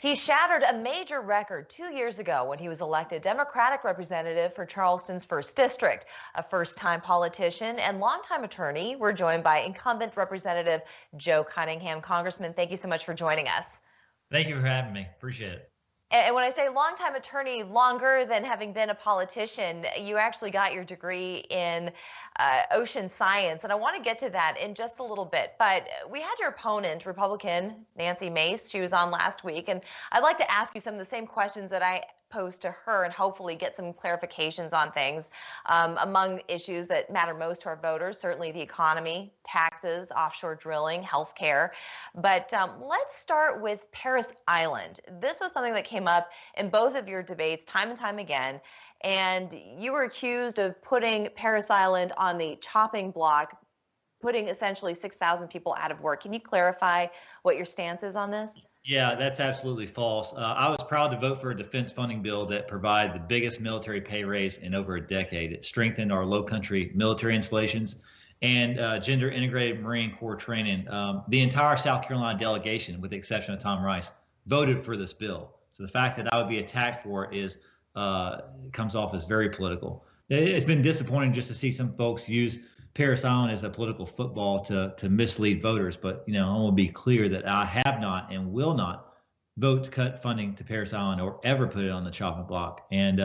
He shattered a major record 2 years ago when he was elected Democratic representative for Charleston's 1st District. A first-time politician and longtime attorney. We're joined by incumbent Representative Joe Cunningham. Congressman, thank you so much for joining us. Thank you for having me. Appreciate it. And when I say longtime attorney, longer than having been a politician, you actually got your degree in ocean science. And I want to get to that in just a little bit. But we had your opponent, Republican Nancy Mace. She was on last week. And I'd like to ask you some of the same questions that I posed to her and hopefully get some clarifications on things among issues that matter most to our voters, certainly the economy, taxes, offshore drilling, health care. But let's start with Parris Island. This was something that came up in both of your debates time and time again. And you were accused of putting Parris Island on the chopping block, putting essentially 6,000 people out of work. Can you clarify what your stance is on this? Yeah, that's absolutely false. I was proud to vote for a defense funding bill that provided the biggest military pay raise in over a decade. It strengthened our low country military installations and gender integrated Marine Corps training. The entire South Carolina delegation, with the exception of Tom Rice, voted for this bill. So the fact that I would be attacked for it is comes off as very political. It's been disappointing just to see some folks use Parris Island as a political football to mislead voters. But, I want to be clear that I have not and will not vote to cut funding to Parris Island or ever put it on the chopping block. And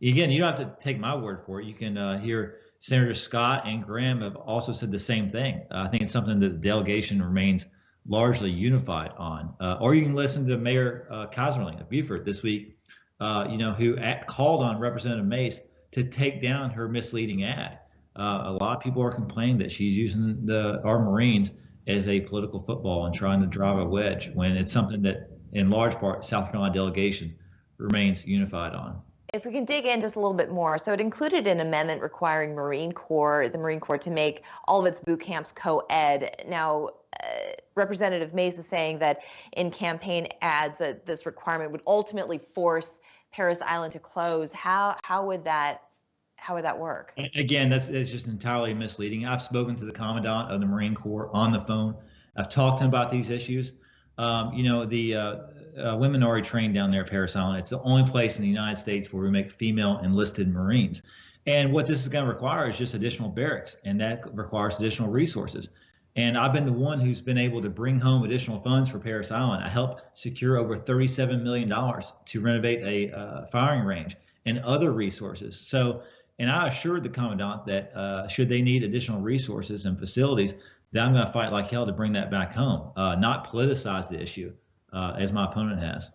again, you don't have to take my word for it. You can hear Senator Scott and Graham have also said the same thing. I think it's something that the delegation remains largely unified on. Or you can listen to Mayor Kaiserling of Beaufort this week, who called on Representative Mace to take down her misleading ad. A lot of people are complaining that she's using our Marines as a political football and trying to drive a wedge when it's something that, in large part, South Carolina delegation remains unified on. If we can dig in just a little bit more. So it included an amendment requiring the Marine Corps to make all of its boot camps co-ed. Now, Representative Mace is saying that in campaign ads that this requirement would ultimately force Parris Island to close. How would that work? Again, that's just entirely misleading. I've spoken to the Commandant of the Marine Corps on the phone. I've talked to him about these issues. The women already trained down there at Parris Island. It's the only place in the United States where we make female enlisted Marines. And what this is going to require is just additional barracks, and that requires additional resources. And I've been the one who's been able to bring home additional funds for Parris Island. I helped secure over $37 million to renovate a firing range and other resources. And I assured the Commandant that should they need additional resources and facilities, that I'm going to fight like hell to bring that back home, not politicize the issue as my opponent has.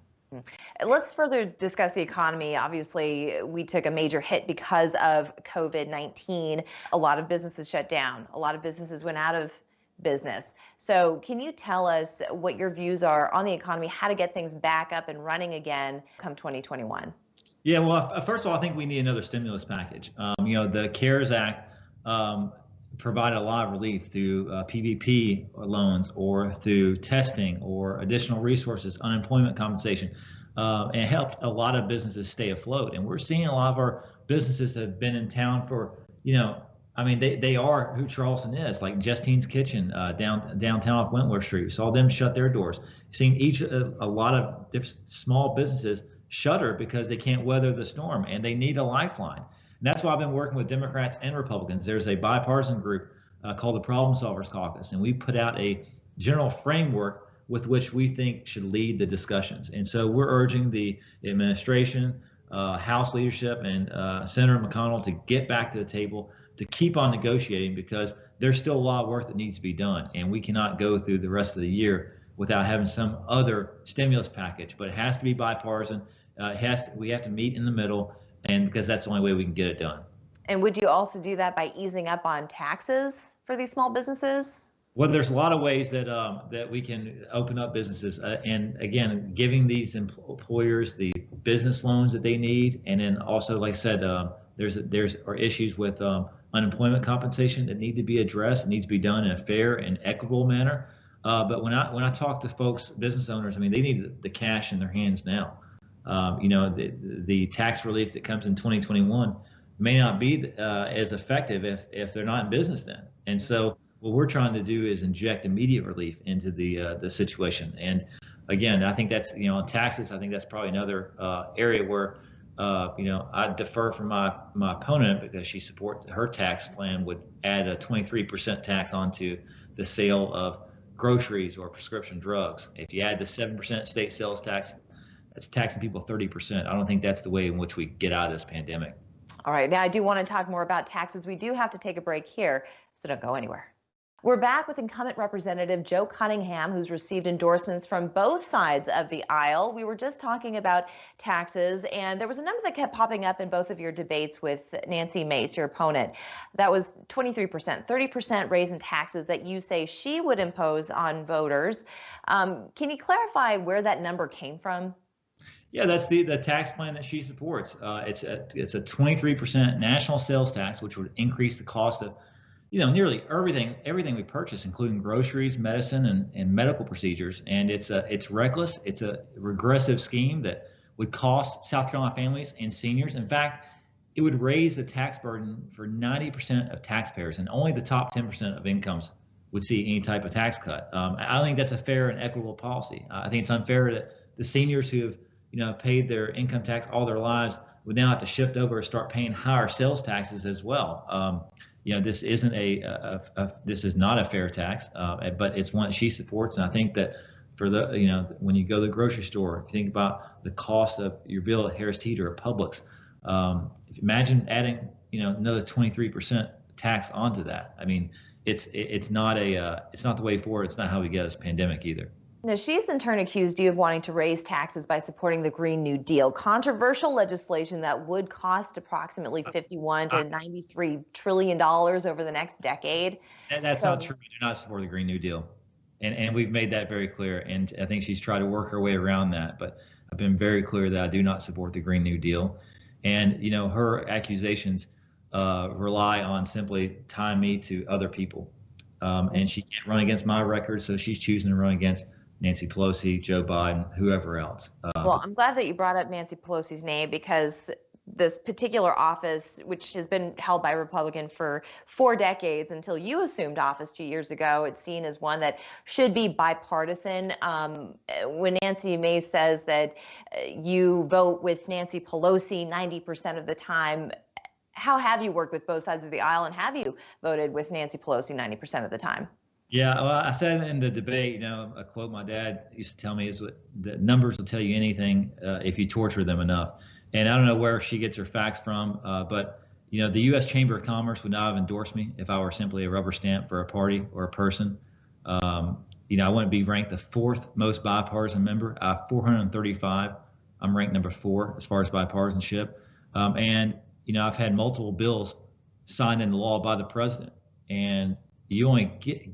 Let's further discuss the economy. Obviously, we took a major hit because of COVID-19. A lot of businesses shut down. A lot of businesses went out of business. So can you tell us what your views are on the economy, how to get things back up and running again come 2021? Yeah, well, first of all, I think we need another stimulus package. The CARES Act provided a lot of relief through PPP loans or through testing or additional resources, unemployment compensation, and helped a lot of businesses stay afloat. And we're seeing a lot of our businesses that have been in town for, they are who Charleston is, like Justine's Kitchen downtown off Wentworth Street. We saw them shut their doors. Seen a lot of different small businesses shutter because they can't weather the storm and they need a lifeline. And that's why I've been working with Democrats and Republicans. There's a bipartisan group called the Problem Solvers Caucus, and we put out a general framework with which we think should lead the discussions. And so we're urging the administration, House leadership, and Senator McConnell to get back to the table, to keep on negotiating, because there's still a lot of work that needs to be done, and we cannot go through the rest of the year without having some other stimulus package. But it has to be bipartisan. We have to meet in the middle, and because that's the only way we can get it done. And would you also do that by easing up on taxes for these small businesses? Well, there's a lot of ways that we can open up businesses, and again, giving these employers the business loans that they need, and then also, like I said, there's issues with unemployment compensation that need to be addressed. It needs to be done in a fair and equitable manner. But when I talk to folks, business owners, they need the cash in their hands now. The tax relief that comes in 2021 may not be as effective if they're not in business then. And so what we're trying to do is inject immediate relief into the situation. And again, I think that's, on taxes, I think that's probably another area where, I defer from my opponent because she supports her tax plan would add a 23% tax onto the sale of groceries or prescription drugs. If you add the 7% state sales tax, that's taxing people 30%. I don't think that's the way in which we get out of this pandemic. All right, now I do want to talk more about taxes. We do have to take a break here, so don't go anywhere. We're back with incumbent Representative Joe Cunningham, who's received endorsements from both sides of the aisle. We were just talking about taxes, and there was a number that kept popping up in both of your debates with Nancy Mace, your opponent. That was 23%, 30% raise in taxes that you say she would impose on voters. Can you clarify where that number came from? Yeah, that's the tax plan that she supports. It's a 23% national sales tax, which would increase the cost of nearly everything we purchase, including groceries, medicine, and medical procedures. And it's reckless. It's a regressive scheme that would cost South Carolina families and seniors. In fact, it would raise the tax burden for 90% of taxpayers, and only the top 10% of incomes would see any type of tax cut. I don't think that's a fair and equitable policy. I think it's unfair that the seniors who have paid their income tax all their lives would now have to shift over and start paying higher sales taxes as well. This isn't this is not a fair tax, but it's one that she supports. And I think that for when you go to the grocery store, if you think about the cost of your bill at Harris Teeter or Publix, imagine adding, another 23% tax onto that. I mean, it's not the way forward. It's not how we get this pandemic either. Now, she's in turn accused you of wanting to raise taxes by supporting the Green New Deal, controversial legislation that would cost approximately $51 to $93 trillion over the next decade. And that's not true. We do not support the Green New Deal. And we've made that very clear. And I think she's tried to work her way around that. But I've been very clear that I do not support the Green New Deal. And, her accusations rely on simply tying me to other people. And she can't run against my record, so she's choosing to run against Nancy Pelosi, Joe Biden, whoever else. Well, I'm glad that you brought up Nancy Pelosi's name, because this particular office, which has been held by a Republican for 4 decades until you assumed office 2 years ago, it's seen as one that should be bipartisan. When Nancy Mace says that you vote with Nancy Pelosi 90% of the time, how have you worked with both sides of the aisle, and have you voted with Nancy Pelosi 90% of the time? Yeah, well, I said in the debate, a quote my dad used to tell me is that numbers will tell you anything if you torture them enough. And I don't know where she gets her facts from, but the U.S. Chamber of Commerce would not have endorsed me if I were simply a rubber stamp for a party or a person. I wouldn't be ranked the 4th most bipartisan member. I have 435. I'm ranked number 4 as far as bipartisanship. And I've had multiple bills signed into law by the president, and you only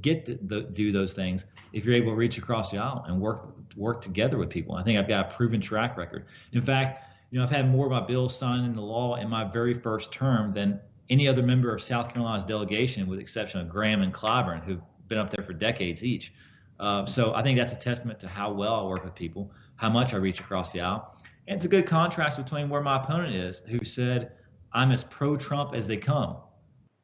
get to do those things if you're able to reach across the aisle and work together with people. I think I've got a proven track record. In fact, I've had more of my bills signed into law in my very first term than any other member of South Carolina's delegation, with the exception of Graham and Clyburn, who've been up there for decades each. So I think that's a testament to how well I work with people, how much I reach across the aisle. And it's a good contrast between where my opponent is, who said, I'm as pro-Trump as they come.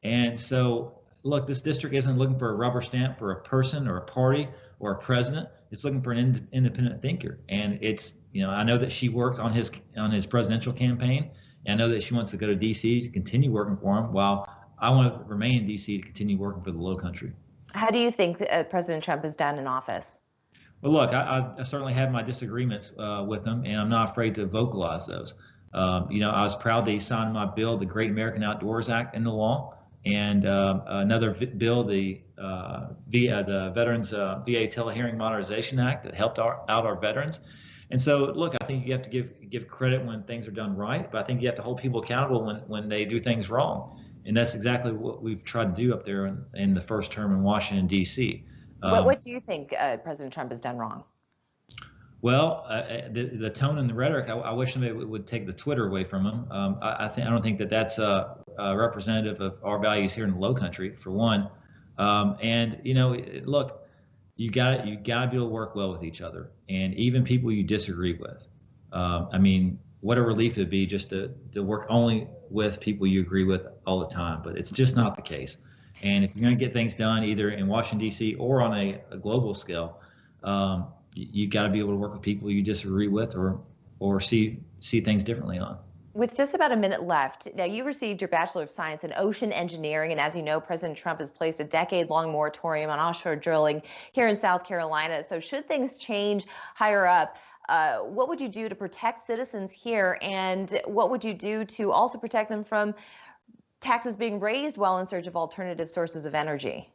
And so, look, this district isn't looking for a rubber stamp for a person or a party or a president. It's looking for an independent thinker. And it's, I know that she worked on his presidential campaign. And I know that she wants to go to D.C. to continue working for him, while I want to remain in D.C. to continue working for the Low Country. How do you think President Trump has done in office? Well, look, I certainly have my disagreements with him, and I'm not afraid to vocalize those. I was proud that he signed my bill, the Great American Outdoors Act, into law. And another bill, the Veterans VA Telehearing Modernization Act, that helped out our veterans. And so, look, I think you have to give credit when things are done right, but I think you have to hold people accountable when they do things wrong. And that's exactly what we've tried to do up there in the first term in Washington, D.C. What do you think President Trump has done wrong? Well, the tone and the rhetoric, I wish somebody would take the Twitter away from him. I don't think that that's representative of our values here in the Low Country, for one. And look, you got to be able to work well with each other, and even people you disagree with. I mean, what a relief it'd be just to work only with people you agree with all the time, but it's just not the case. And if you're going to get things done either in Washington, D.C. or on a global scale, you got to be able to work with people you disagree with or see things differently on. With just about a minute left, now you received your Bachelor of Science in Ocean Engineering, and as you know, President Trump has placed a decade-long moratorium on offshore drilling here in South Carolina. So should things change higher up, what would you do to protect citizens here, and what would you do to also protect them from taxes being raised while in search of alternative sources of energy?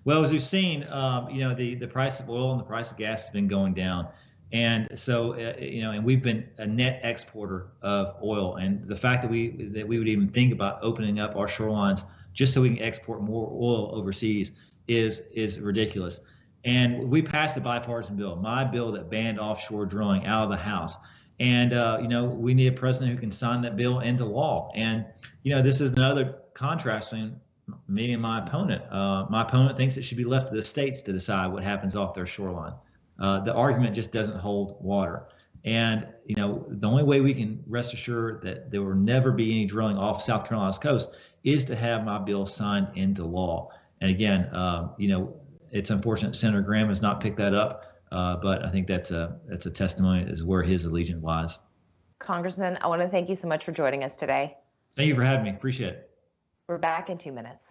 Well, as we've seen, the price of oil and the price of gas has been going down. And so, and we've been a net exporter of oil. And the fact that we would even think about opening up our shorelines just so we can export more oil overseas is ridiculous. And we passed a bipartisan bill, my bill that banned offshore drilling out of the House. And, we need a president who can sign that bill into law. And, this is another contrast between me and my opponent. My opponent thinks it should be left to the states to decide what happens off their shoreline. The argument just doesn't hold water. And, the only way we can rest assured that there will never be any drilling off South Carolina's coast is to have my bill signed into law. And again, it's unfortunate Senator Graham has not picked that up, but I think that's a testimony as where his allegiance lies. Congressman, I want to thank you so much for joining us today. Thank you for having me. Appreciate it. We're back in 2 minutes.